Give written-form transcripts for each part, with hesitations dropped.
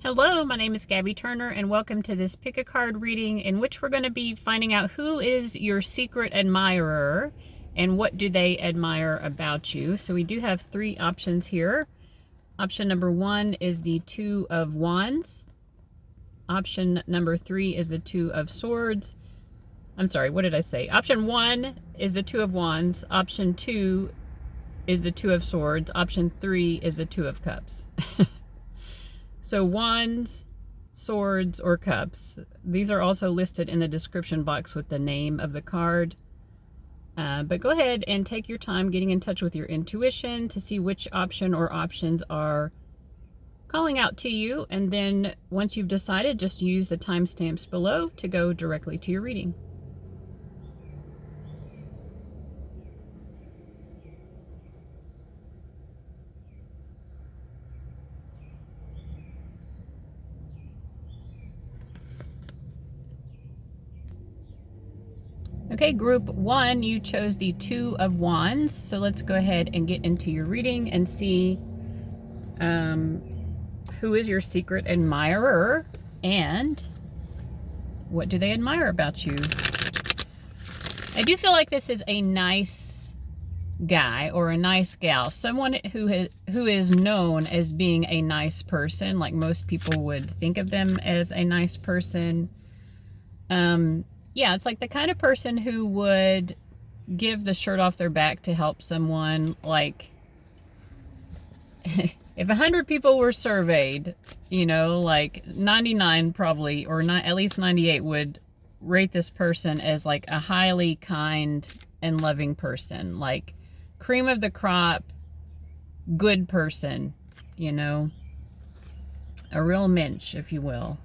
Hello, my name is Gabby Turner, and welcome to this pick a card reading in which we're going to be finding out who is your secret admirer and what do they admire about you. So we do have three options here. Option number one is the Two of Wands. Option number three is the Two of Swords. I'm sorry, what did I say? Option one is the Two of Wands. Option two is the Two of Swords. Option three is the Two of Cups. So wands, swords, or cups. These are also listed in the description box with the name of the card. But go ahead and take your time getting in touch with your intuition to see which option or options are calling out to you. And then once you've decided, just use the timestamps below to go directly to your reading. Okay, group one, you chose the Two of Wands. So let's go ahead and get into your reading and see who is your secret admirer and what do they admire about you. I do feel like this is a nice guy or a nice gal, someone who is known as being a nice person. Like most people would think of them as a nice person. Yeah, it's like the kind of person who would give the shirt off their back to help someone. Like, if 100 people were surveyed, you know, like 99 probably, or not, at least 98 would rate this person as like a highly kind and loving person. Like, cream of the crop, good person, you know, a real mensch, if you will.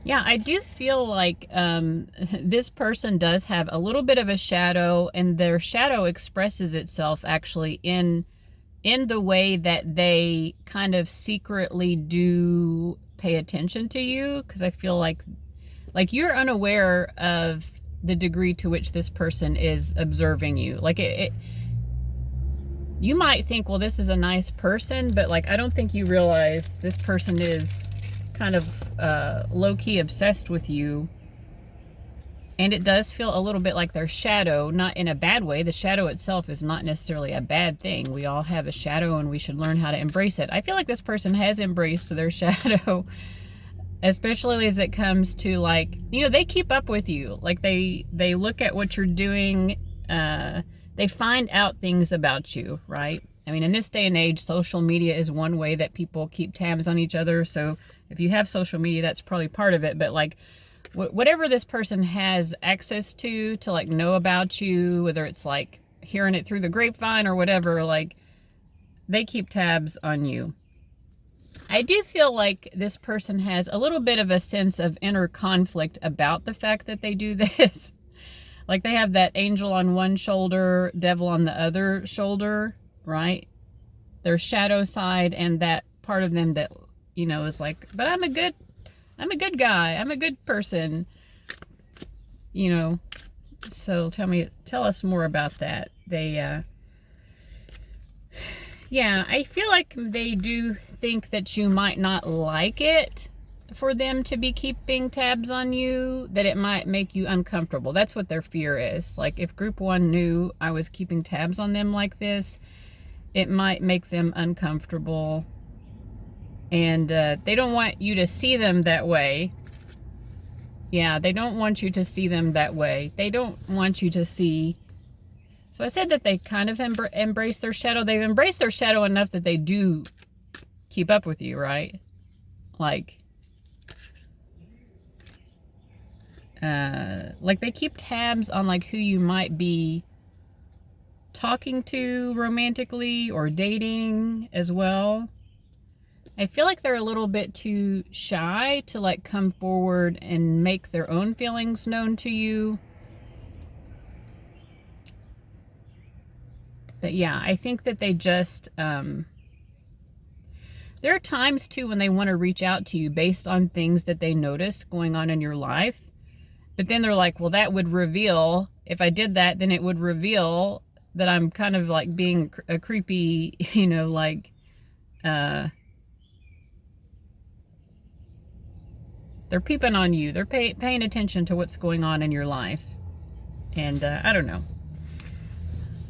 Yeah, I do feel like this person does have a little bit of a shadow, and their shadow expresses itself actually in the way that they kind of secretly do pay attention to you, because I feel like you're unaware of the degree to which this person is observing you. Like you might think, well, this is a nice person, but like I don't think you realize this person is kind of low-key obsessed with you, and it does feel a little bit like their shadow, not in a bad way. The shadow itself is not necessarily a bad thing. We all have a shadow and we should learn how to embrace it. I feel like this person has embraced their shadow, especially as it comes to, like, you know, they keep up with you. Like they look at what you're doing, they find out things about you, right? I mean, in this day and age, social media is one way that people keep tabs on each other. So if you have social media, that's probably part of it. But like whatever this person has access to like know about you, whether it's like hearing it through the grapevine or whatever, like they keep tabs on you. I do feel like this person has a little bit of a sense of inner conflict about the fact that they do this. Like they have that angel on one shoulder, devil on the other shoulder, right? Their shadow side and that part of them that, you know, is like, but I'm a good guy. I'm a good person, you know. So tell us more about that. They, yeah, I feel like they do think that you might not like it for them to be keeping tabs on you, that it might make you uncomfortable. That's what their fear is. Like if group one knew I was keeping tabs on them like this, it might make them uncomfortable, and they don't want you to see them that way. Yeah, they don't want you to see them that way. They don't want you to see. So I said that they kind of embrace their shadow. They've embraced their shadow enough that they do keep up with you, right? Like they keep tabs on like who you might be talking to romantically or dating as well. I feel like they're a little bit too shy to like come forward and make their own feelings known to you. But yeah, I think that they just there are times too when they want to reach out to you based on things that they notice going on in your life, but then they're like, well, that would reveal, if I did that, then it would reveal that I'm kind of like being a creepy, you know, like they're peeping on you. They're paying attention to what's going on in your life. And I don't know.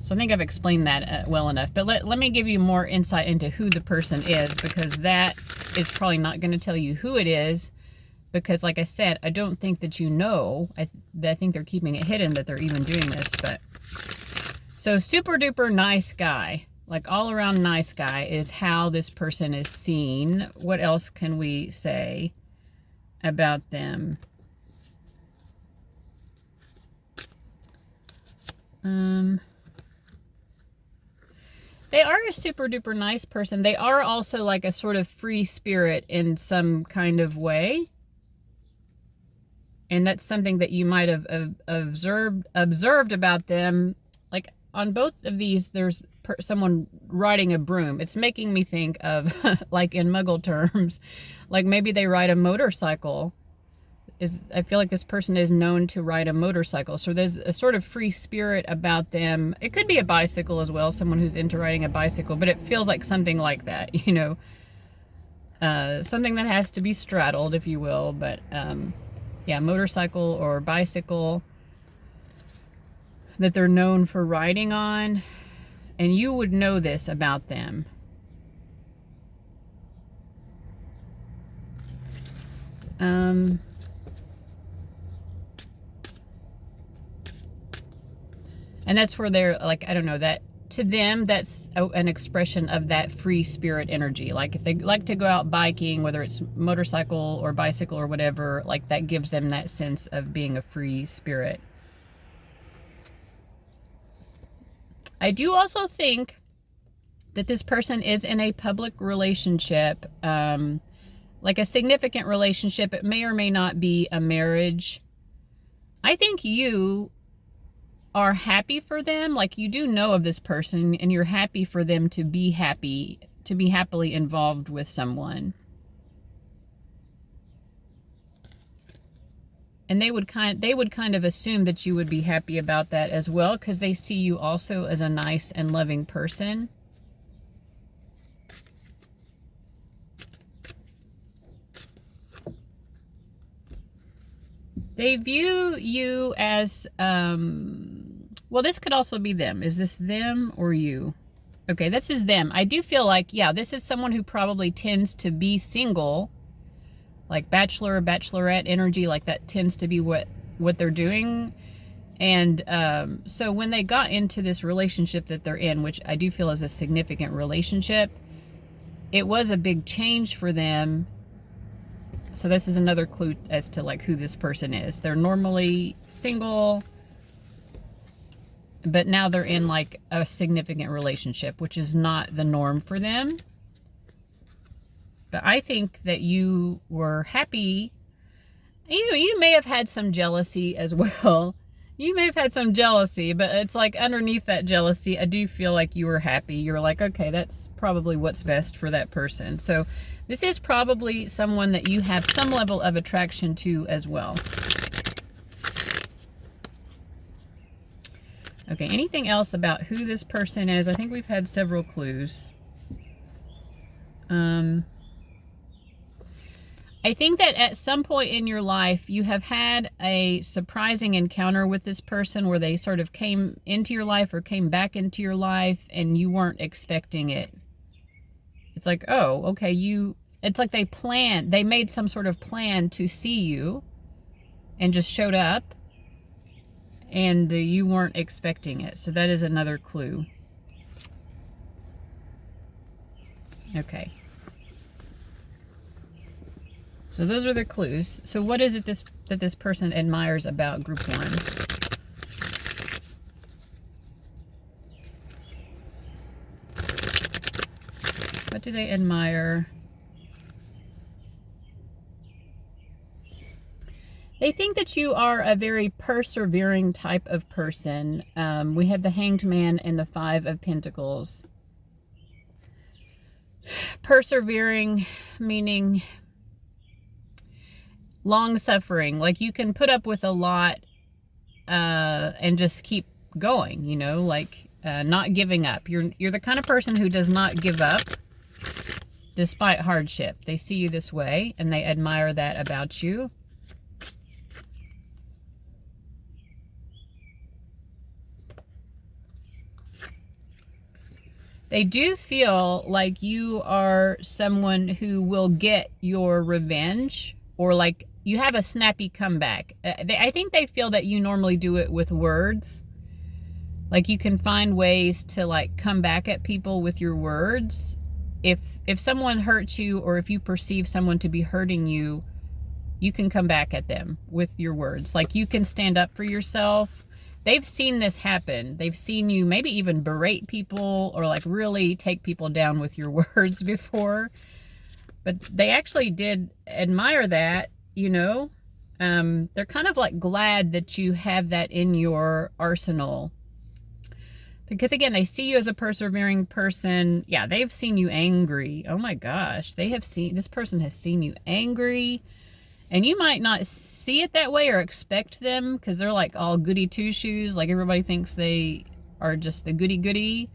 So I think I've explained that well enough. But let me give you more insight into who the person is, because that is probably not going to tell you who it is. Because like I said, I don't think that you know. I think they're keeping it hidden that they're even doing this. But so super duper nice guy, like all around nice guy is how this person is seen. What else can we say about them? They are a super duper nice person. They are also like a sort of free spirit in some kind of way. And that's something that you might have observed about them. Like on both of these, there's someone riding a broom. It's making me think of, like in Muggle terms, like maybe they ride a motorcycle. I feel like this person is known to ride a motorcycle. So there's a sort of free spirit about them. It could be a bicycle as well, someone who's into riding a bicycle, but it feels like something like that, you know. Something that has to be straddled, if you will, but yeah, motorcycle or bicycle that they're known for riding on. And you would know this about them. And that's where they're like, I don't know, that to them, that's an expression of that free spirit energy. Like if they like to go out biking, whether it's motorcycle or bicycle or whatever, like that gives them that sense of being a free spirit. I do also think that this person is in a public relationship, like a significant relationship. It may or may not be a marriage. I think you are happy for them. Like you do know of this person and you're happy for them to be happy, to be happily involved with someone. And they would kind of assume that you would be happy about that as well, because they see you also as a nice and loving person. They view you as, well, this could also be them. Is this them or you? Okay, this is them. I do feel like, yeah, this is someone who probably tends to be single, like bachelor or bachelorette energy, like that tends to be what they're doing. And so when they got into this relationship that they're in, which I do feel is a significant relationship, it was a big change for them. So this is another clue as to like who this person is. They're normally single, but now they're in like a significant relationship, which is not the norm for them. But I think that you were happy. You may have had some jealousy as well. You may have had some jealousy, but it's like underneath that jealousy, I do feel like you were happy. You're like, okay, that's probably what's best for that person. So this is probably someone that you have some level of attraction to as well. Okay, anything else about who this person is? I think we've had several clues. I think that at some point in your life, you have had a surprising encounter with this person where they sort of came into your life or came back into your life and you weren't expecting it. It's like, oh, okay, it's like they made some sort of plan to see you and just showed up and you weren't expecting it. So that is another clue. Okay. So those are the clues. So what is it that this person admires about group 1? What do they admire? They think that you are a very persevering type of person. We have the Hanged Man and the 5 of Pentacles. Persevering, meaning long suffering. Like you can put up with a lot and just keep going, you know, like not giving up. You're the kind of person who does not give up. despite hardship. They see you this way, and they admire that about you. They do feel like you are someone who will get your revenge, or like you have a snappy comeback. I think they feel that you normally do it with words. Like you can find ways to like come back at people with your words. If someone hurts you, or if you perceive someone to be hurting you, you can come back at them with your words. Like you can stand up for yourself. They've seen this happen. They've seen you maybe even berate people, or like really take people down with your words before. But they actually did admire that, you know. They're kind of like glad that you have that in your arsenal. Because again, they see you as a persevering person. Yeah, they've seen you angry. Oh my gosh. This person has seen you angry. And you might not see it that way or expect them, because they're like all goody two-shoes. Like everybody thinks they are just the goody-goody.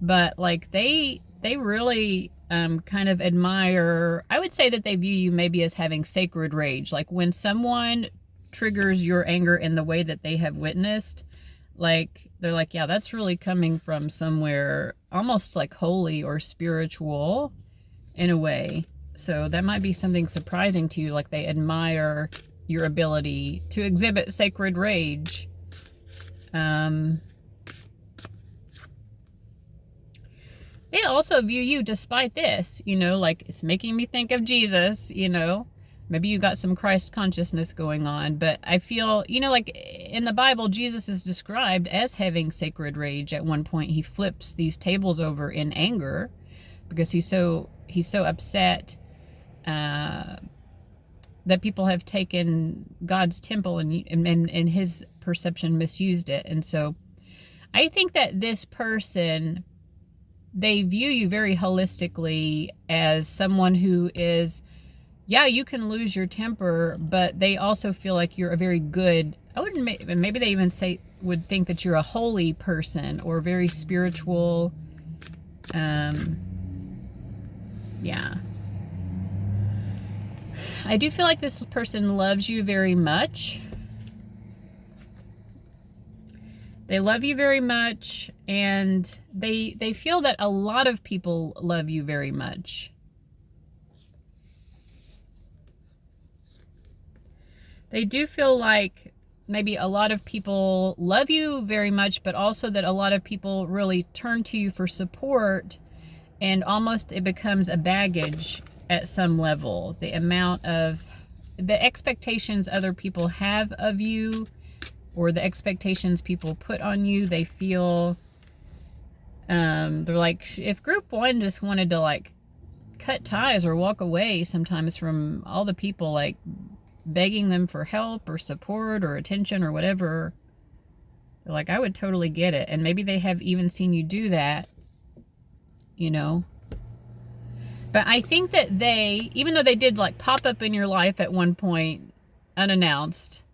But like they really kind of admire, I would say that they view you maybe as having sacred rage. Like when someone triggers your anger in the way that they have witnessed, like they're like, yeah, that's really coming from somewhere almost like holy or spiritual in a way. So that might be something surprising to you, like they admire your ability to exhibit sacred rage. They also view you despite this, you know, like it's making me think of Jesus, you know. Maybe you got some Christ consciousness going on, but I feel, you know, like in the Bible, Jesus is described as having sacred rage. At one point, he flips these tables over in anger because he's so upset that people have taken God's temple and in his perception misused it. And so I think that this person, they view you very holistically as someone who is, yeah, you can lose your temper, but they also feel like you're a very good, maybe they even would think that you're a holy person or very spiritual. Yeah. I do feel like this person loves you very much. They love you very much, and they feel that a lot of people love you very much. They do feel like maybe a lot of people love you very much, but also that a lot of people really turn to you for support, and almost it becomes a baggage at some level. The amount of the expectations other people have of you, or the expectations people put on you, they feel they're like, if group one just wanted to like cut ties or walk away sometimes from all the people like begging them for help or support or attention or whatever, they're like, I would totally get it. And maybe they have even seen you do that, you know. But I think that they, even though they did like pop up in your life at one point unannounced,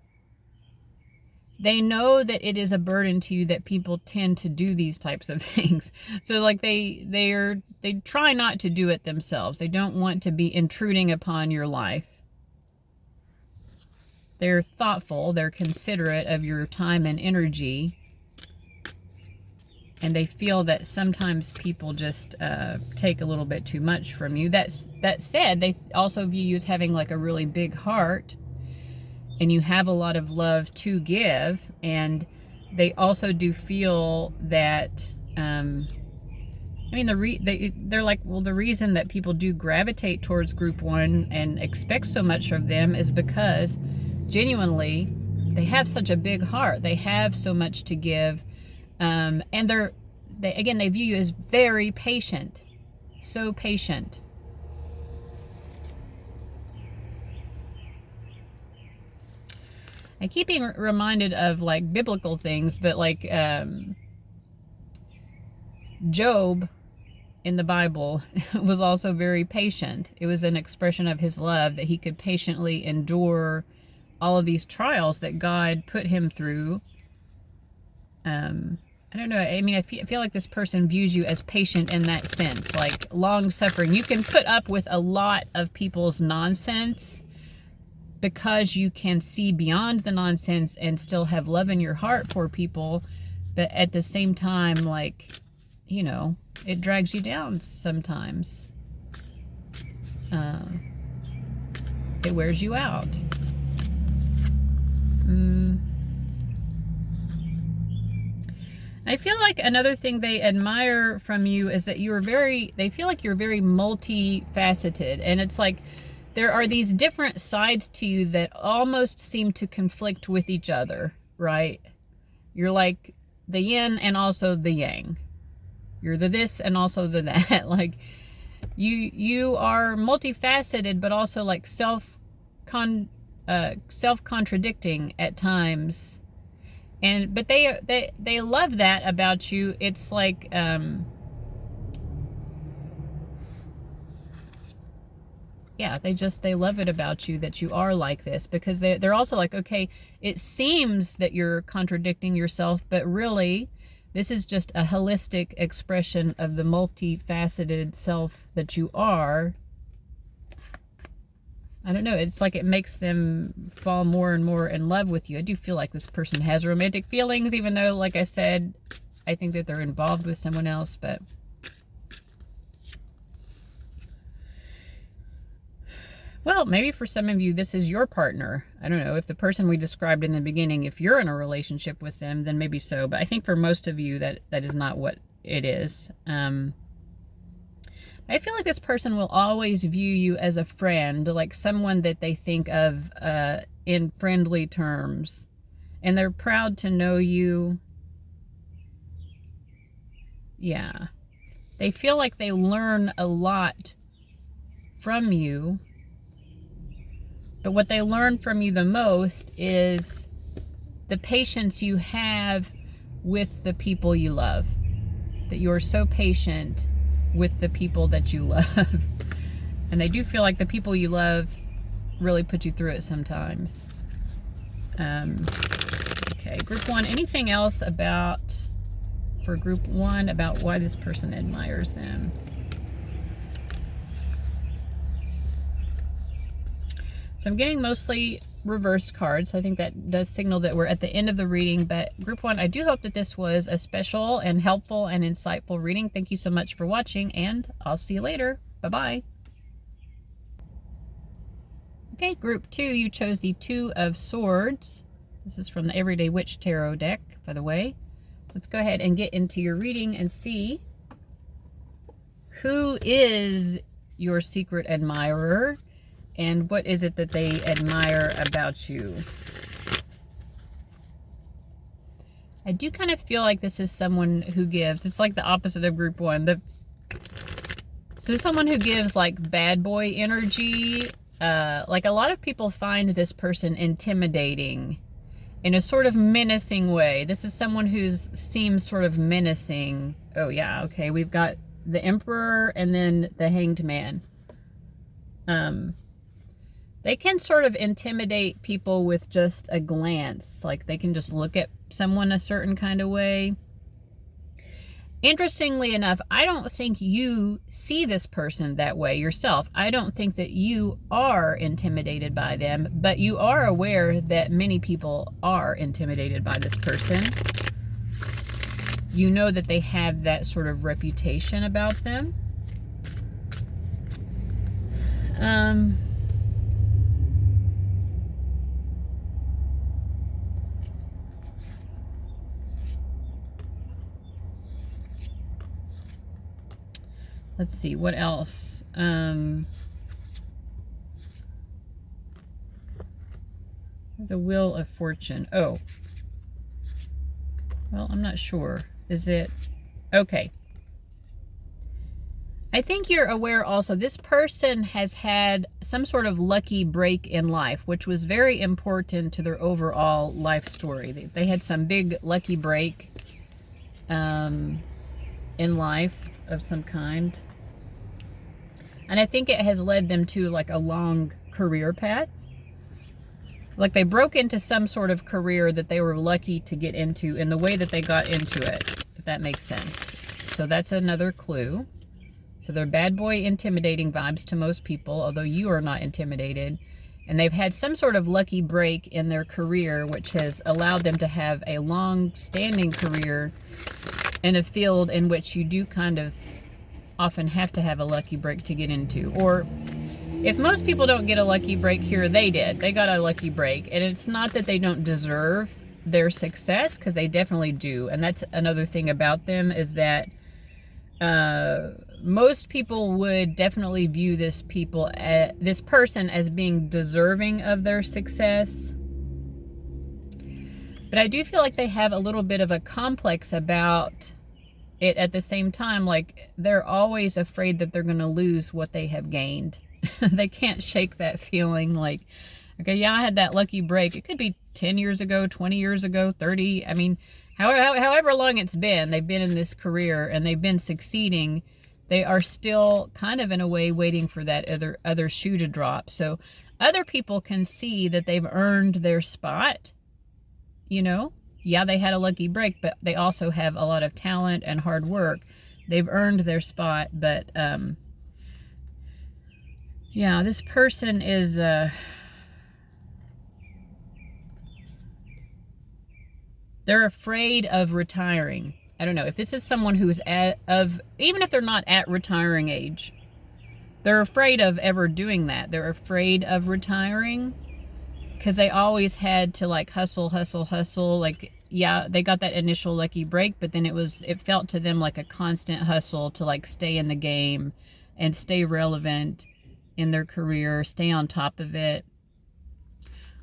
they know that it is a burden to you that people tend to do these types of things. So like they try not to do it themselves. They don't want to be intruding upon your life. They're thoughtful, they're considerate of your time and energy. And they feel that sometimes people just take a little bit too much from you. That said, they also view you as having like a really big heart, and you have a lot of love to give. And they also do feel that, I mean, they're like, well, the reason that people do gravitate towards group one and expect so much of them is because genuinely they have such a big heart. They have so much to give. And they view you as very patient, so patient. I keep being reminded of like biblical things, but like Job in the Bible was also very patient. It was an expression of his love that he could patiently endure all of these trials that God put him through. I don't know. I mean, I feel like this person views you as patient in that sense, like long-suffering. You can put up with a lot of people's nonsense because you can see beyond the nonsense and still have love in your heart for people. But at the same time, like, you know, it drags you down sometimes. It wears you out. I feel like another thing they admire from you is that they feel like you're very multifaceted. And it's like there are these different sides to you that almost seem to conflict with each other, right? You're like the yin and also the yang. You're the this and also the that. Like you are multifaceted, but also like self-contradicting at times. But they love that about you. It's like yeah, they love it about you that you are like this, because they're also like, okay, it seems that you're contradicting yourself, but really this is just a holistic expression of the multifaceted self that you are. I don't know. It's like it makes them fall more and more in love with you. I do feel like this person has romantic feelings, even though, like I said, I think that they're involved with someone else. But well, maybe for some of you, this is your partner. I don't know. If the person we described in the beginning, if you're in a relationship with them, then maybe so. But I think for most of you, that is not what it is. I feel like this person will always view you as a friend, like someone that they think of in friendly terms. And they're proud to know you. Yeah. They feel like they learn a lot from you. But what they learn from you the most is the patience you have with the people you love. That you're so patient with the people that you love. And they do feel like the people you love really put you through it sometimes. Okay, group one, anything else for group one about why this person admires them? So I'm getting mostly reversed cards. I think that does signal that we're at the end of the reading. But group one, I do hope that this was a special and helpful and insightful reading. Thank you so much for watching, and I'll see you later. Bye-bye. Okay, group two, you chose the Two of Swords. This is from the Everyday Witch Tarot deck, by the way. Let's go ahead and get into your reading and see who is your secret admirer. And what is it that they admire about you? I do kind of feel like this is someone who gives. It's like the opposite of group one. This is someone who gives like bad boy energy. Like a lot of people find this person intimidating in a sort of menacing way. This is someone who seems sort of menacing. Oh yeah, okay. We've got the Emperor and then the Hanged Man. They can sort of intimidate people with just a glance. Like they can just look at someone a certain kind of way. Interestingly enough, I don't think you see this person that way yourself. I don't think that you are intimidated by them, but you are aware that many people are intimidated by this person. You know that they have that sort of reputation about them. Let's see, what else? The Wheel of Fortune. Oh. Well, I'm not sure. Is it? Okay. I think you're aware also, this person has had some sort of lucky break in life, which was very important to their overall life story. They had some big lucky break in life of some kind. And I think it has led them to like a long career path. Like they broke into some sort of career that they were lucky to get into in the way that they got into it. if that makes sense. So that's another clue. So they're bad boy intimidating vibes to most people, although you are not intimidated. And they've had some sort of lucky break in their career, which has allowed them to have a long-standing career in a field in which you do kind of often have to have a lucky break to get into. Or if most people don't get a lucky break here, they did. They got a lucky break. And it's not that they don't deserve their success, because they definitely do. And that's another thing about them, is that most people would definitely view this person as being deserving of their success. But I do feel like they have a little bit of a complex about it at the same time. Like, they're always afraid that they're going to lose what they have gained. They can't shake that feeling like, okay, yeah, I had that lucky break. It could be 10 years ago, 20 years ago, 30. I mean, however long it's been, they've been in this career and they've been succeeding. They are still kind of in a way waiting for that other shoe to drop. So other people can see that they've earned their spot. You know, yeah, they had a lucky break, but they also have a lot of talent and hard work. They've earned their spot, but yeah, this person is they're afraid of retiring. I don't know if this is someone who's even if they're not at retiring age, they're afraid of ever doing that. They're afraid of retiring because they always had to like hustle. Like, yeah, they got that initial lucky break, but then it felt to them like a constant hustle to like stay in the game and stay relevant in their career, stay on top of it.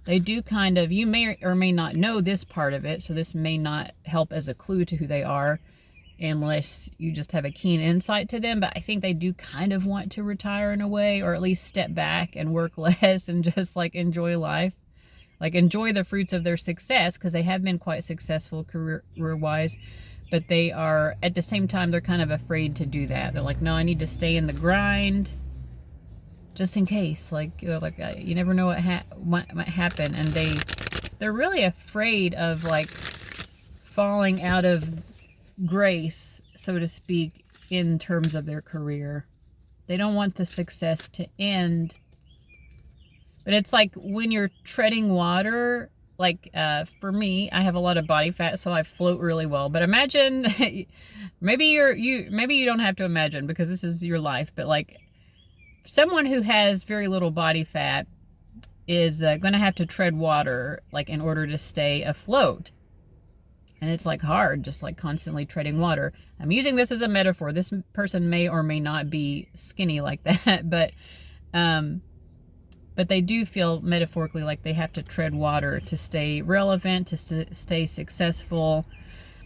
They do kind of, you may or may not know this part of it, so this may not help as a clue to who they are unless you just have a keen insight to them, but I think they do kind of want to retire in a way, or at least step back and work less and just like enjoy life. Like enjoy the fruits of their success, because they have been quite successful career-wise, but they are, at the same time, they're kind of afraid to do that. They're like, no, I need to stay in the grind just in case. Like, you never know what might happen. And they're really afraid of like falling out of grace, so to speak, in terms of their career. They don't want the success to end. But it's like when you're treading water, like for me, I have a lot of body fat, so I float really well. But imagine, maybe you don't have to imagine because this is your life, but like someone who has very little body fat is going to have to tread water like in order to stay afloat. And it's like hard, just like constantly treading water. I'm using this as a metaphor. This person may or may not be skinny like that, but they do feel metaphorically like they have to tread water to stay relevant, to stay successful.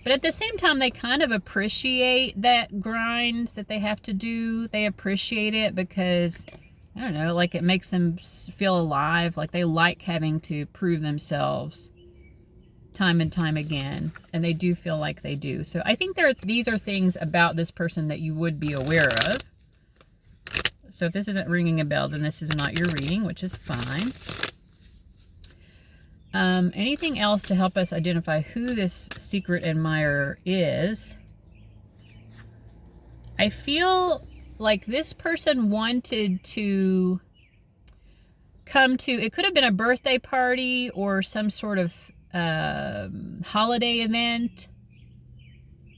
But at the same time, they kind of appreciate that grind that they have to do. They appreciate it because, I don't know, like it makes them feel alive. Like they like having to prove themselves time and time again. And they do feel like they do. So I think these are things about this person that you would be aware of. So if this isn't ringing a bell, then this is not your reading, which is fine. Anything else to help us identify who this secret admirer is? I feel like this person wanted to come to, it could have been a birthday party or some sort of holiday event.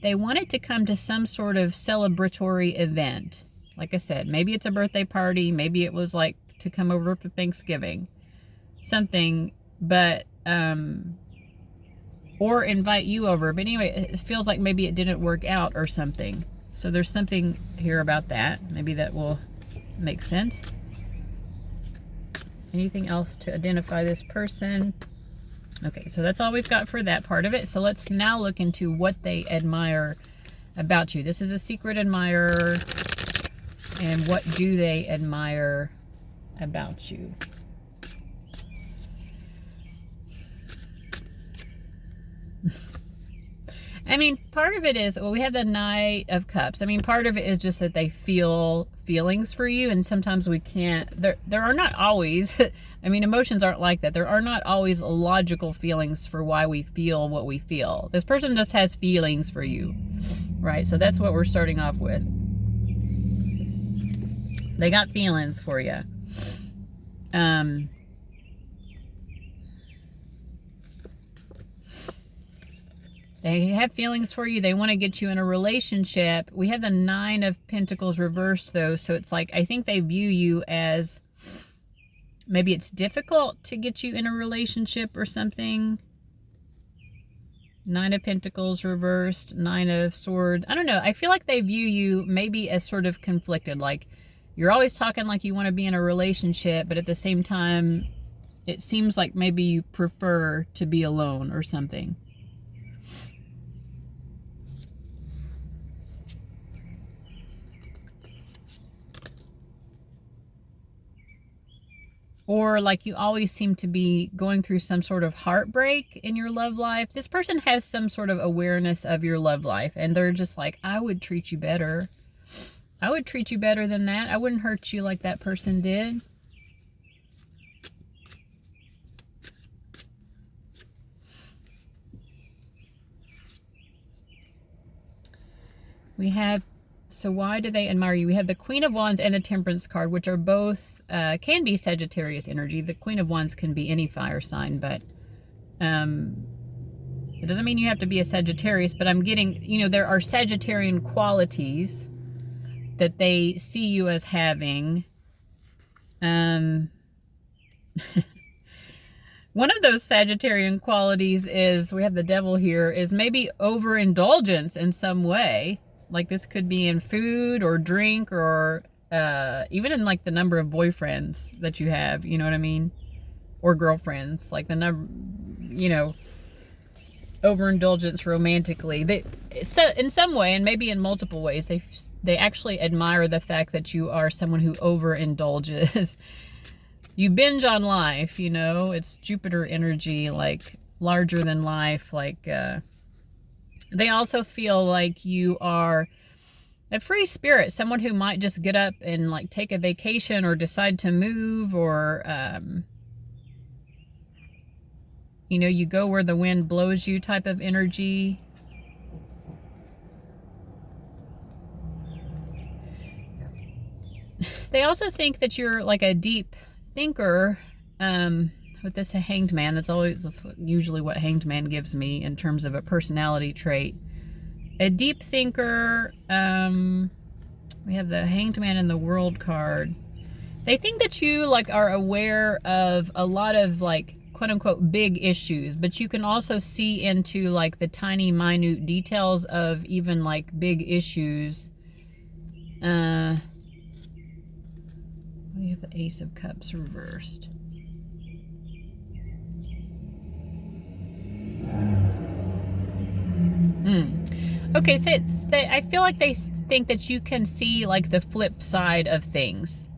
They wanted to come to some sort of celebratory event. Like I said, maybe it's a birthday party. Maybe it was like to come over for Thanksgiving. Something, but, or invite you over. But anyway, it feels like maybe it didn't work out or something. So there's something here about that. Maybe that will make sense. Anything else to identify this person? Okay, so that's all we've got for that part of it. So let's now look into what they admire about you. This is a secret admirer. And what do they admire about you? I mean, part of it is, well, we have the Knight of Cups. I mean, part of it is just that they feel feelings for you, and sometimes we can't, there are not always, I mean, emotions aren't like that. There are not always logical feelings for why we feel what we feel. This person just has feelings for you, right? So that's what we're starting off with. They got feelings for you. They have feelings for you. They want to get you in a relationship. We have the Nine of Pentacles reversed, though. So it's like, I think they view you as, maybe it's difficult to get you in a relationship or something. Nine of Pentacles reversed, Nine of Swords. I don't know. I feel like they view you maybe as sort of conflicted. Like, you're always talking like you want to be in a relationship, but at the same time, it seems like maybe you prefer to be alone or something. Or like you always seem to be going through some sort of heartbreak in your love life. This person has some sort of awareness of your love life, and they're just like, I would treat you better. I would treat you better than that. I wouldn't hurt you like that person did. We have, so why do they admire you? We have the Queen of Wands and the Temperance card, which are both, can be Sagittarius energy. The Queen of Wands can be any fire sign, but it doesn't mean you have to be a Sagittarius, but I'm getting, you know, there are Sagittarian qualities that they see you as having. One of those Sagittarian qualities is, we have the Devil here, is maybe overindulgence in some way. Like this could be in food or drink, or even in like the number of boyfriends that you have, you know what I mean? Or girlfriends, like the number, you know, overindulgence romantically. So in some way, and maybe in multiple ways, they actually admire the fact that you are someone who overindulges. You binge on life, you know, it's Jupiter energy, like larger than life. Like they also feel like you are a free spirit, someone who might just get up and like take a vacation or decide to move, or you know, you go where the wind blows you type of energy. They also think that you're like a deep thinker. With this Hanged Man, that's usually what Hanged Man gives me in terms of a personality trait. A deep thinker. We have the Hanged Man and the World card. They think that you like are aware of a lot of like quote unquote big issues, but you can also see into like the tiny minute details of even like big issues. We have the Ace of Cups reversed. Okay, so I feel like they think that you can see like the flip side of things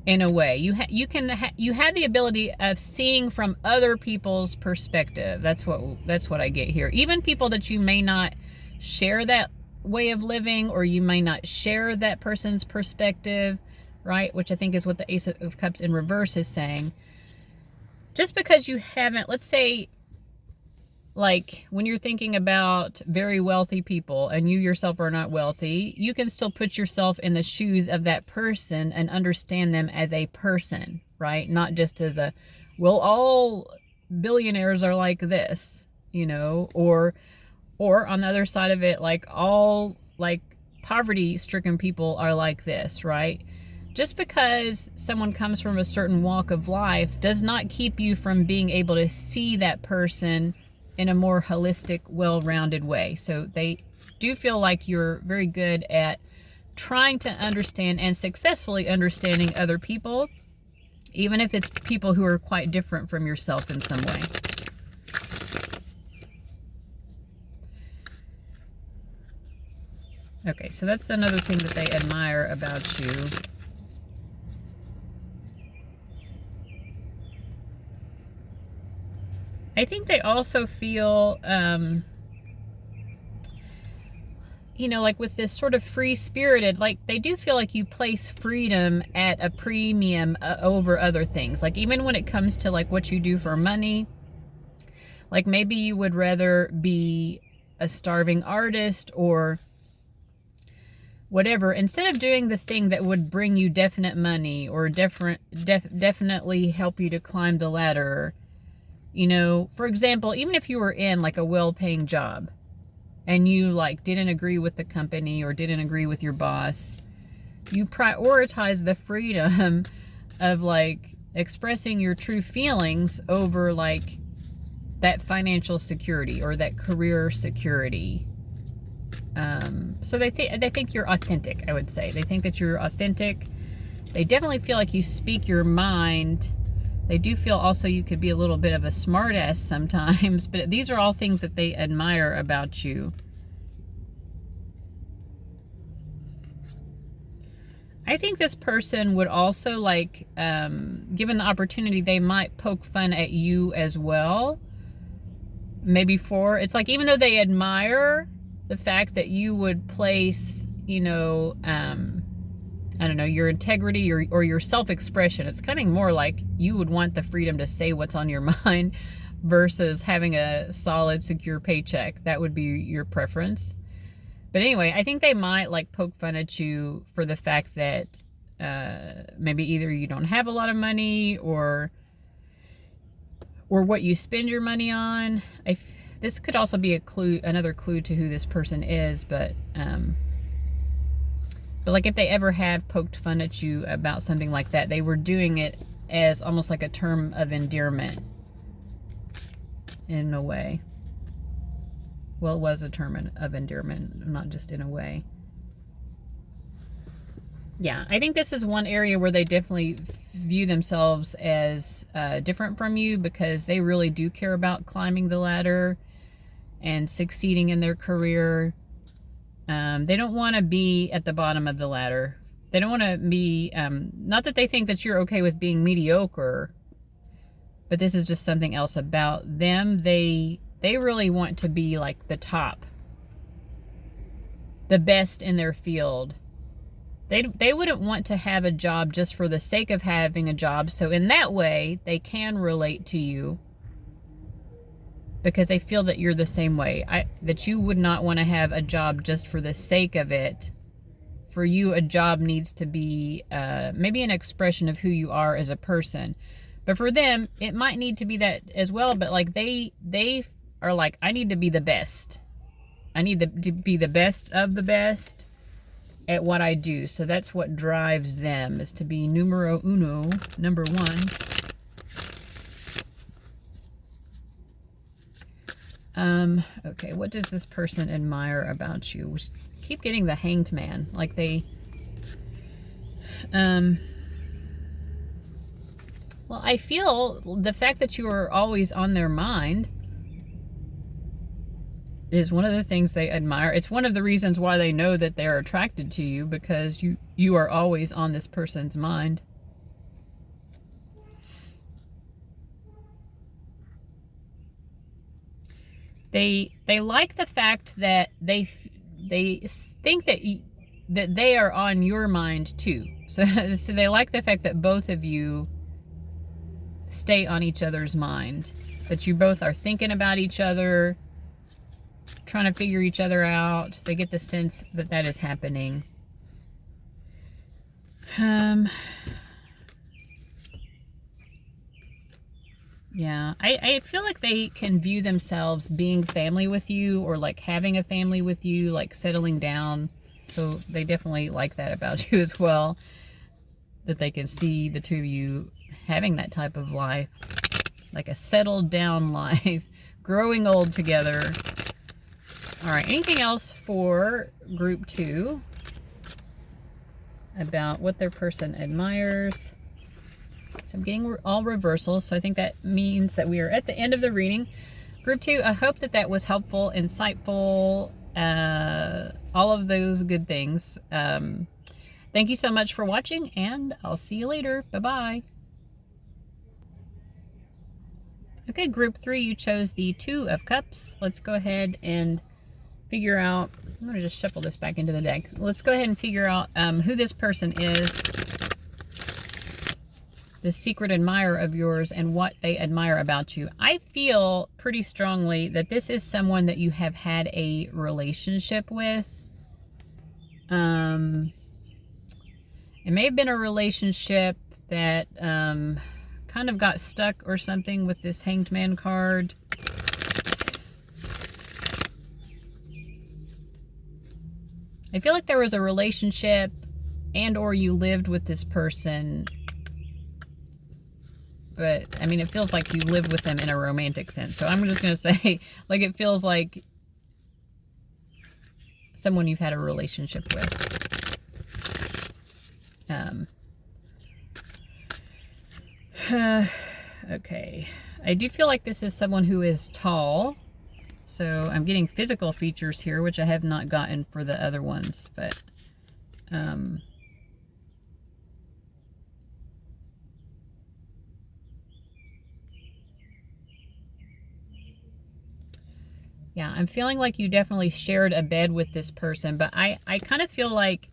in a way. You have the ability of seeing from other people's perspective. That's what I get here. Even people that you may not share that way of living, or you may not share that person's perspective, right? Which I think is what the Ace of Cups in reverse is saying. Just because you haven't, let's say, like when you're thinking about very wealthy people and you yourself are not wealthy, you can still put yourself in the shoes of that person and understand them as a person, right? Not just as a, well, all billionaires are like this, you know, or on the other side of it, like all like poverty-stricken people are like this, right? Just because someone comes from a certain walk of life does not keep you from being able to see that person in a more holistic, well-rounded way. So they do feel like you're very good at trying to understand and successfully understanding other people, even if it's people who are quite different from yourself in some way. Okay, so that's another thing that they admire about you. I think they also feel you know, like with this sort of free-spirited, like they do feel like you place freedom at a premium over other things. Like even when it comes to like what you do for money, like maybe you would rather be a starving artist or whatever, instead of doing the thing that would bring you definite money or definitely help you to climb the ladder. You know, for example, even if you were in like a well-paying job and you like didn't agree with the company or didn't agree with your boss, you prioritize the freedom of like expressing your true feelings over like that financial security or that career security. So they think you're authentic, I would say. They think that you're authentic. They definitely feel like you speak your mind. They do feel also you could be a little bit of a smartass sometimes, but these are all things that they admire about you. I think this person would also like, given the opportunity, they might poke fun at you as well. Maybe it's like, even though they admire the fact that you would place, you know, I don't know, your integrity or your self-expression. It's kind of more like you would want the freedom to say what's on your mind versus having a solid, secure paycheck. That would be your preference. But anyway, I think they might like poke fun at you for the fact that maybe either you don't have a lot of money or what you spend your money on. This could also be another clue to who this person is, but like if they ever have poked fun at you about something like that, they were doing it as almost like a term of endearment in a way. Well, it was a term of endearment, not just in a way. Yeah, I think this is one area where they definitely view themselves as different from you, because they really do care about climbing the ladder and succeeding in their career. They don't want to be at the bottom of the ladder. They don't want to be, not that they think that you're okay with being mediocre, but this is just something else about them. They really want to be like the top, the best in their field. They wouldn't want to have a job just for the sake of having a job. So in that way, they can relate to you because they feel that you're the same way. That you would not want to have a job just for the sake of it. For you, a job needs to be maybe an expression of who you are as a person. But for them, it might need to be that as well. But like they are like, I need to be the best. I need to be the best of the best at what I do. So that's what drives them, is to be numero uno, number one. Okay, what does this person admire about you? Keep getting the Hanged Man. Like they, well, I feel the fact that you are always on their mind is one of the things they admire. It's one of the reasons why they know that they're attracted to you, because you are always on this person's mind. They like the fact that they think that they are on your mind too. So they like the fact that both of you stay on each other's mind. That you both are thinking about each other, trying to figure each other out. They get the sense that that is happening. Yeah, I feel like they can view themselves being family with you, or like having a family with you, like settling down. So they definitely like that about you as well, that they can see the two of you having that type of life, like a settled down life, growing old together. All right, anything else for group 2 about what their person admires? So I'm getting all reversals, so I think that means that we are at the end of the reading. Group 2, I hope that that was helpful, insightful, all of those good things. Thank you so much for watching, and I'll see you later. Bye-bye. Okay, group 3, you chose the 2 of Cups. Let's go ahead and figure out I'm going to just shuffle this back into the deck. Let's go ahead and figure out who this person is, the secret admirer of yours, and what they admire about you. I feel pretty strongly that this is someone that you have had a relationship with. It may have been a relationship that kind of got stuck or something with this Hanged Man card. I feel like there was a relationship and or you lived with this person. But, I mean, it feels like you live with them in a romantic sense. So I'm just going to say, like, it feels like someone you've had a relationship with. Okay. I do feel like this is someone who is tall. So I'm getting physical features here, which I have not gotten for the other ones. But, yeah, I'm feeling like you definitely shared a bed with this person, but I kind of feel like,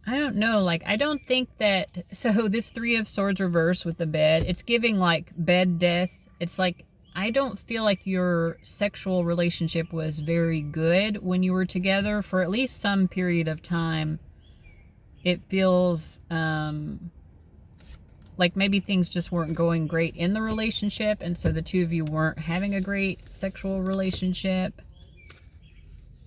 I don't know, like, I don't think that, so this Three of Swords reverse with the bed, it's giving like bed death. It's like, I don't feel like your sexual relationship was very good when you were together for at least some period of time. It feels, like maybe things just weren't going great in the relationship, and so the two of you weren't having a great sexual relationship.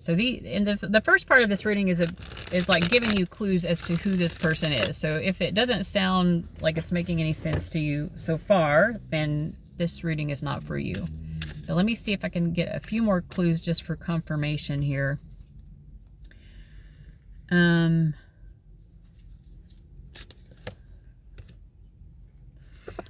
So the first part of this reading is like giving you clues as to who this person is. So if it doesn't sound like it's making any sense to you so far, then this reading is not for you. But let me see if I can get a few more clues just for confirmation here.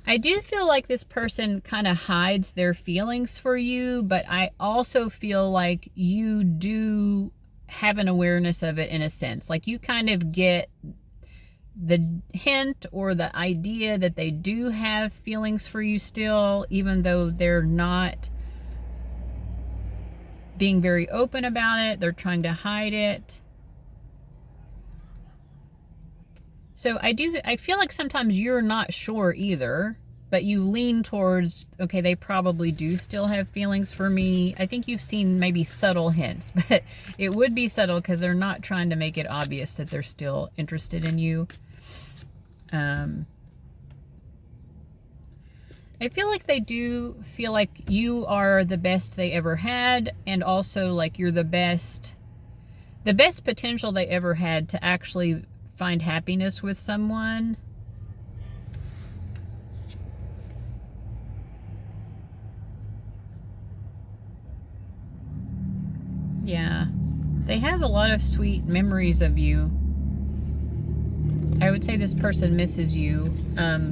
I do feel like this person kind of hides their feelings for you, but I also feel like you do have an awareness of it in a sense. Like you kind of get the hint or the idea that they do have feelings for you still, even though they're not being very open about it. They're trying to hide it. So I feel like sometimes you're not sure either, but you lean towards, okay, they probably do still have feelings for me. I think you've seen maybe subtle hints, but it would be subtle because they're not trying to make it obvious that they're still interested in you. I feel like they do feel like you are the best they ever had, and also like you're the best potential they ever had to actually find happiness with someone. Yeah, they have a lot of sweet memories of you. I would say this person misses you.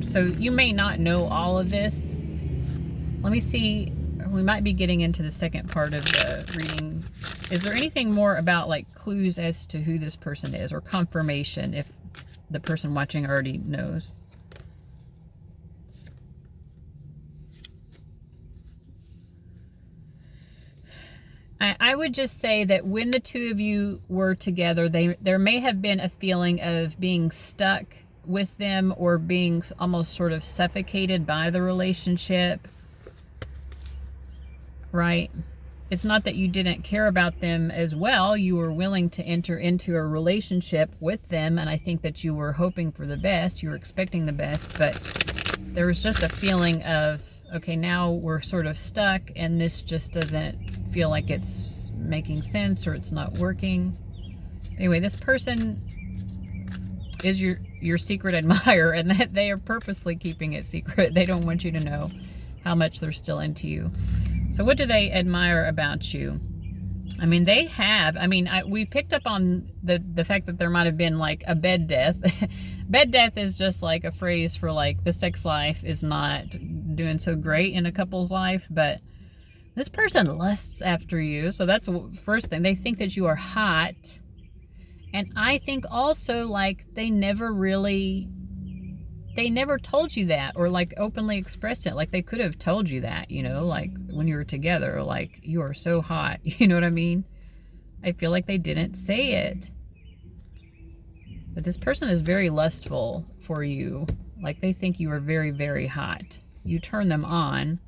So you may not know all of this. Let me see. We might be getting into the second part of the reading. Is there anything more about like clues as to who this person is, or confirmation if the person watching already knows? I would just say that when the two of you were together, there may have been a feeling of being stuck with them or being almost sort of suffocated by the relationship, right? It's not that you didn't care about them as well. You were willing to enter into a relationship with them, and I think that you were hoping for the best. You were expecting the best, but there was just a feeling of, okay, now we're sort of stuck, and this just doesn't feel like it's making sense, or it's not working. Anyway, this person is your secret admirer, and that they are purposely keeping it secret. They don't want you to know how much they're still into you. So what do they admire about you? I mean, they have, I mean, we picked up on the fact that there might have been like a bed death. Bed death is just like a phrase for like the sex life is not doing so great in a couple's life, but this person lusts after you. So that's the first thing. They think that you are hot. And I think also like they never told you that, or like openly expressed it. Like they could have told you that, you know, like when you were together. Like, you are so hot. You know what I mean? I feel like they didn't say it. But this person is very lustful for you. Like, they think you are very, very hot. You turn them on.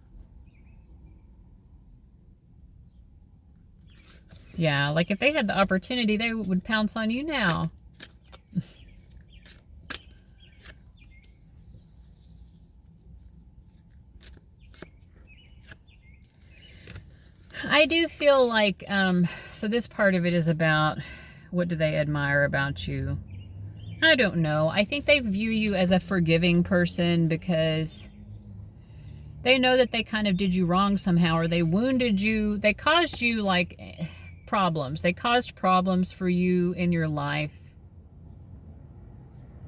Yeah, like if they had the opportunity, they would pounce on you now. I do feel like, so this part of it is about what do they admire about you? I don't know. I think they view you as a forgiving person because they know that they kind of did you wrong somehow, or they wounded you. They caused you like problems. They caused problems for you in your life.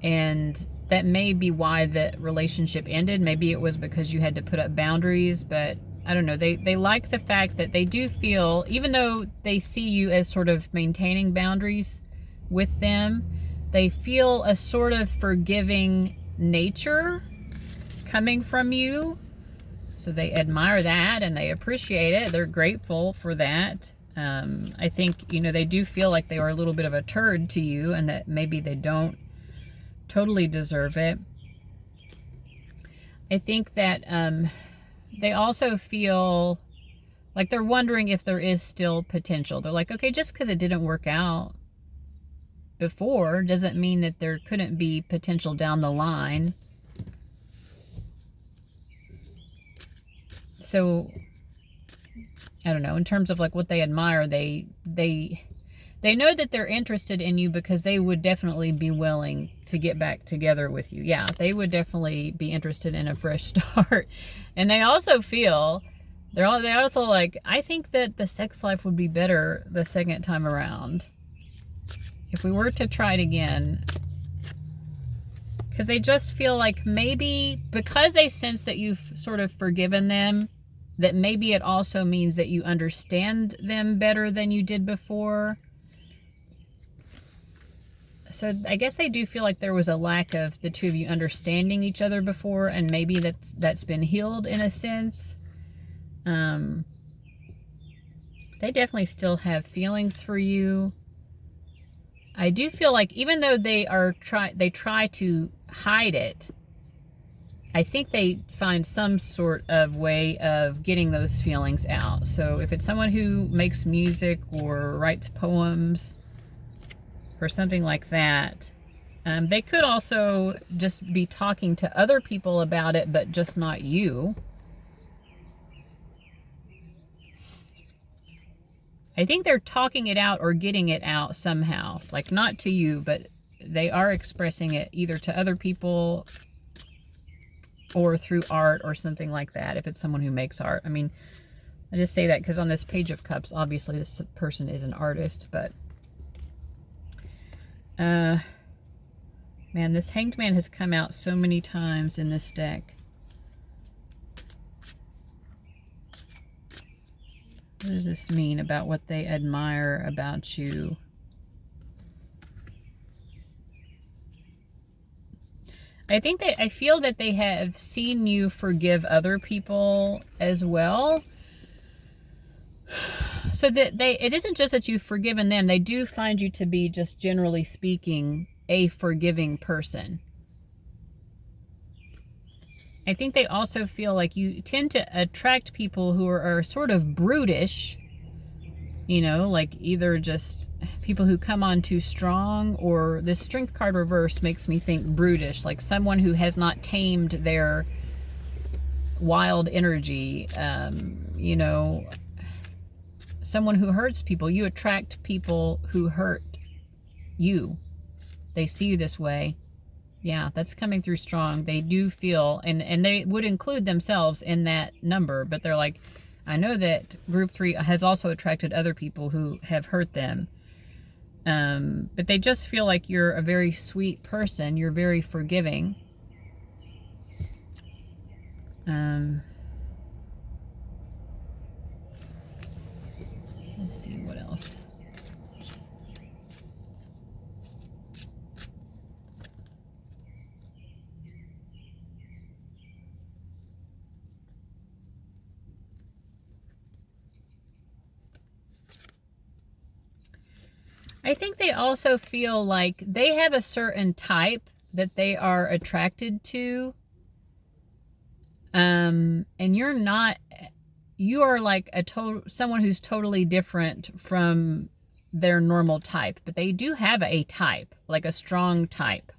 And that may be why the relationship ended. Maybe it was because you had to put up boundaries, but I don't know. They like the fact that they do feel, even though they see you as sort of maintaining boundaries with them, they feel a sort of forgiving nature coming from you. So they admire that and they appreciate it. They're grateful for that. I think, you know, they do feel like they are a little bit of a turd to you and that maybe they don't totally deserve it. I think that they also feel like they're wondering if there is still potential. They're like, okay, just because it didn't work out before doesn't mean that there couldn't be potential down the line. So I don't know, in terms of like what they admire, they know that they're interested in you because they would definitely be willing to get back together with you. Yeah, they would definitely be interested in a fresh start. And they also feel, they also like, I think that the sex life would be better the second time around. If we were to try it again. Because they just feel like maybe, because they sense that you've sort of forgiven them, that maybe it also means that you understand them better than you did before. So I guess they do feel like there was a lack of the two of you understanding each other before, and maybe that's been healed in a sense. They definitely still have feelings for you. I do feel like even though they try to hide it, I think they find some sort of way of getting those feelings out. So if it's someone who makes music or writes poems or something like that, they could also just be talking to other people about it, but just not you. I think they're talking it out or getting it out somehow, like not to you, but they are expressing it either to other people or through art or something like that, if it's someone who makes art. I mean, I just say that because on this Page of Cups, obviously this person is an artist, but man, this Hanged Man has come out so many times in this deck. What does this mean about what they admire about you? I feel that they have seen you forgive other people as well. So that it isn't just that you've forgiven them, they do find you to be, just generally speaking, a forgiving person. I think they also feel like you tend to attract people who are sort of brutish, you know, like either just people who come on too strong, or this Strength card reverse makes me think brutish, like someone who has not tamed their wild energy, you know, someone who hurts people. You attract people who hurt you. They see you this way. Yeah, that's coming through strong. They do feel, and they would include themselves in that number, but they're like, I know that group 3 has also attracted other people who have hurt them. But they just feel like you're a very sweet person. You're very forgiving. Let's see what else. I think they also feel like they have a certain type that they are attracted to. And you're not, you are like someone who's totally different from their normal type, but they do have a type, like a strong type.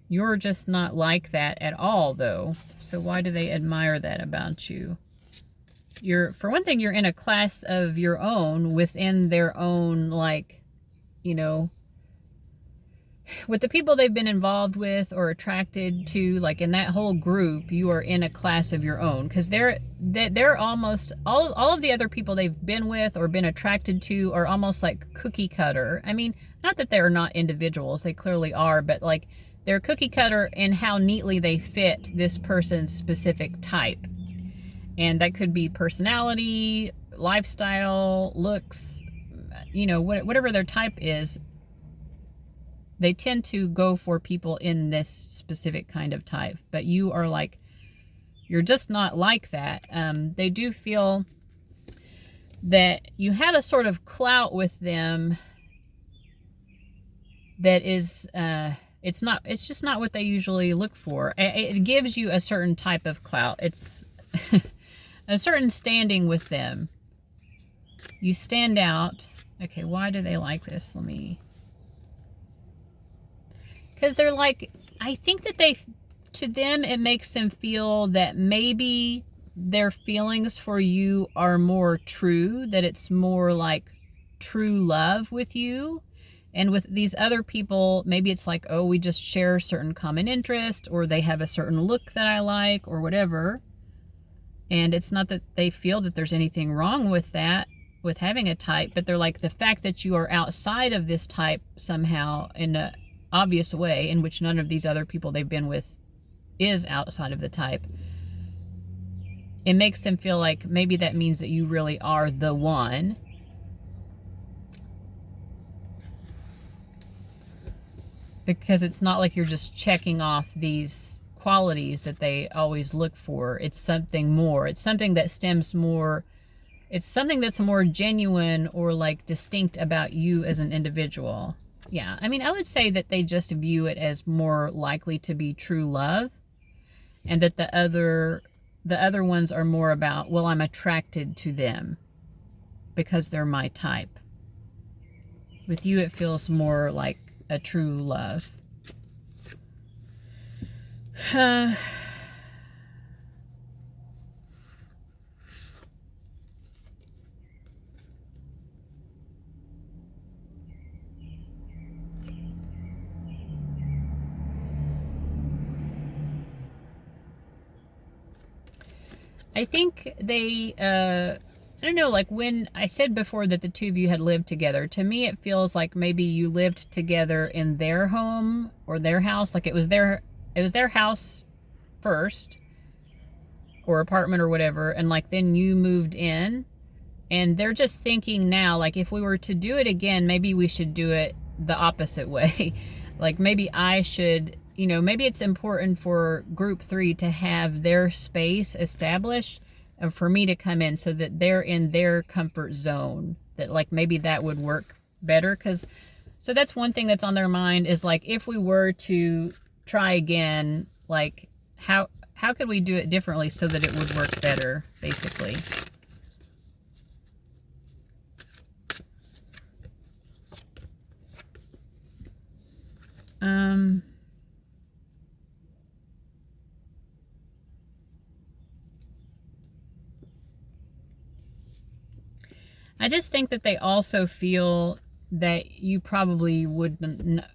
You're just not like that at all, though. So why do they admire that about you? For one thing, you're in a class of your own within their own, like, you know, with the people they've been involved with or attracted to, like in that whole group, you are in a class of your own, because they're almost all of the other people they've been with or been attracted to are almost like cookie cutter. I mean, not that they're not individuals, they clearly are, but like they're cookie cutter in how neatly they fit this person's specific type. And that could be personality, lifestyle, looks, you know, whatever their type is. They tend to go for people in this specific kind of type. But you are like, you're just not like that. They do feel that you have a sort of clout with them that is, it's just not what they usually look for. It gives you a certain type of clout. It's a certain standing with them. You stand out. Okay, why do they like this? Because they're like, I think that to them, it makes them feel that maybe their feelings for you are more true, that it's more like true love with you. And with these other people, maybe it's like, oh, we just share certain common interest, or they have a certain look that I like, or whatever. And it's not that they feel that there's anything wrong with that, with having a type, but they're like, the fact that you are outside of this type somehow in an obvious way, in which none of these other people they've been with is outside of the type, it makes them feel like maybe that means that you really are the one. Because it's not like you're just checking off these qualities that they always look for. It's something more. It's something that stems more. It's something that's more genuine or like distinct about you as an individual. Yeah, I mean, I would say that they just view it as more likely to be true love, and that the other ones are more about, well, I'm attracted to them because they're my type. With you, it feels more like a true love. I think they, I don't know, like when I said before that the two of you had lived together, to me it feels like maybe you lived together in their home or their house. Like it was their house first, or apartment or whatever, and like then you moved in, and they're just thinking now, like, if we were to do it again, maybe we should do it the opposite way. Like maybe I should, you know, maybe it's important for group 3 to have their space established and for me to come in so that they're in their comfort zone. That like maybe that would work better. So that's one thing that's on their mind, is like, if we were to try again, like how could we do it differently so that it would work better, basically. I just think that they also feel that you probably would not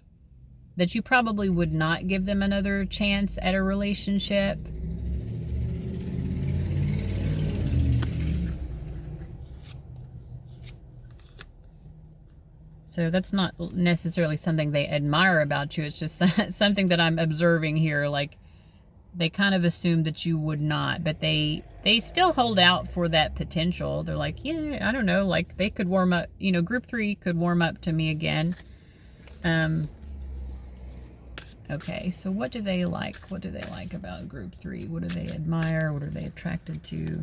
give them another chance at a relationship. So that's not necessarily something they admire about you. It's just something that I'm observing here. Like, they kind of assume that you would not, but they still hold out for that potential. They're like, yeah, I don't know, like they could warm up, you know, group 3 could warm up to me again. Okay, so what do they like? What do they like about group 3? What do they admire? What are they attracted to?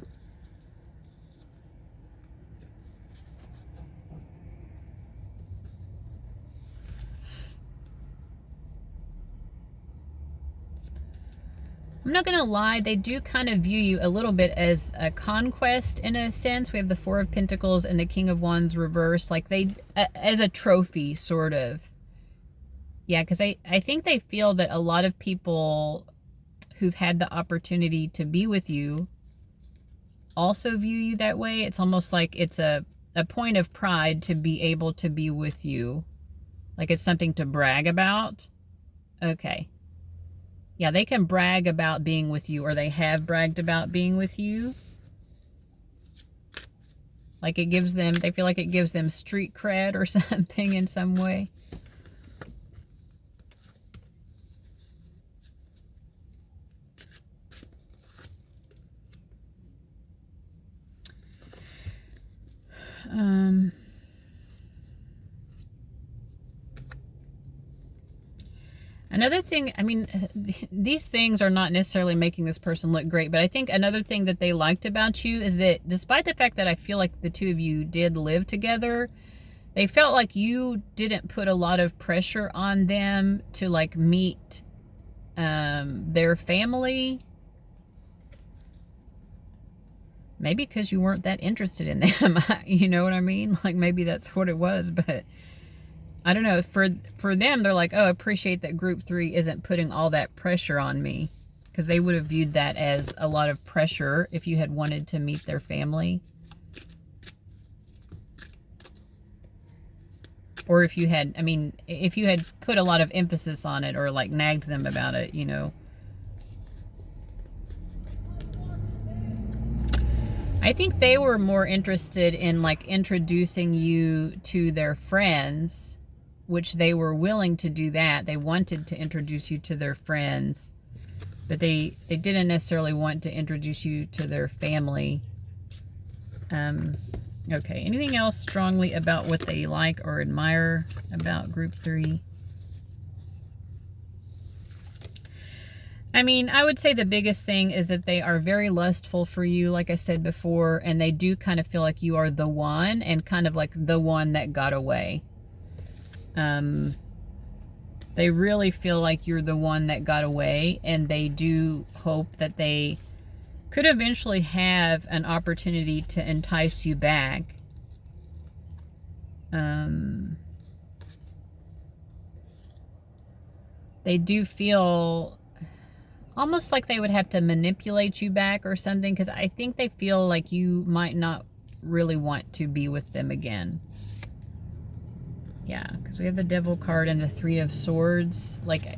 I'm not gonna lie, they do kind of view you a little bit as a conquest in a sense. We have the Four of Pentacles and the King of Wands reversed, like they, as a trophy, sort of. Yeah, because I think they feel that a lot of people who've had the opportunity to be with you also view you that way. It's almost like it's a point of pride to be able to be with you. Like it's something to brag about. Okay. Yeah, they can brag about being with you, or they have bragged about being with you. Like it gives them, they feel like it gives them street cred or something in some way. Another thing, I mean, these things are not necessarily making this person look great, but I think another thing that they liked about you is that despite the fact that I feel like the two of you did live together, they felt like you didn't put a lot of pressure on them to like meet their family. Maybe because you weren't that interested in them. You know what I mean? Like maybe that's what it was, but I don't know. For them, they're like, oh, appreciate that group 3 isn't putting all that pressure on me, because they would have viewed that as a lot of pressure if you had wanted to meet their family. Or if you had, I mean, if you had put a lot of emphasis on it or like nagged them about it, you know. I think they were more interested in like introducing you to their friends, which they were willing to do that. They wanted to introduce you to their friends, but they didn't necessarily want to introduce you to their family. Okay, anything else strongly about what they like or admire about group 3? I mean, I would say the biggest thing is that they are very lustful for you, like I said before, and they do kind of feel like you are the one, and kind of like the one that got away. They really feel like you're the one that got away, and they do hope that they could eventually have an opportunity to entice you back. They do feel almost like they would have to manipulate you back or something, because I think they feel like you might not really want to be with them again. Yeah, because we have the Devil card and the Three of Swords. Like,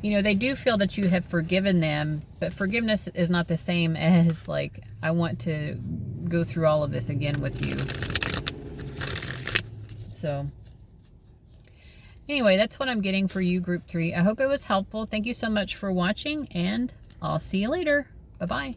you know, they do feel that you have forgiven them, but forgiveness is not the same as, like, I want to go through all of this again with you. So, anyway, that's what I'm getting for you, Group 3. I hope it was helpful. Thank you so much for watching, and I'll see you later. Bye-bye.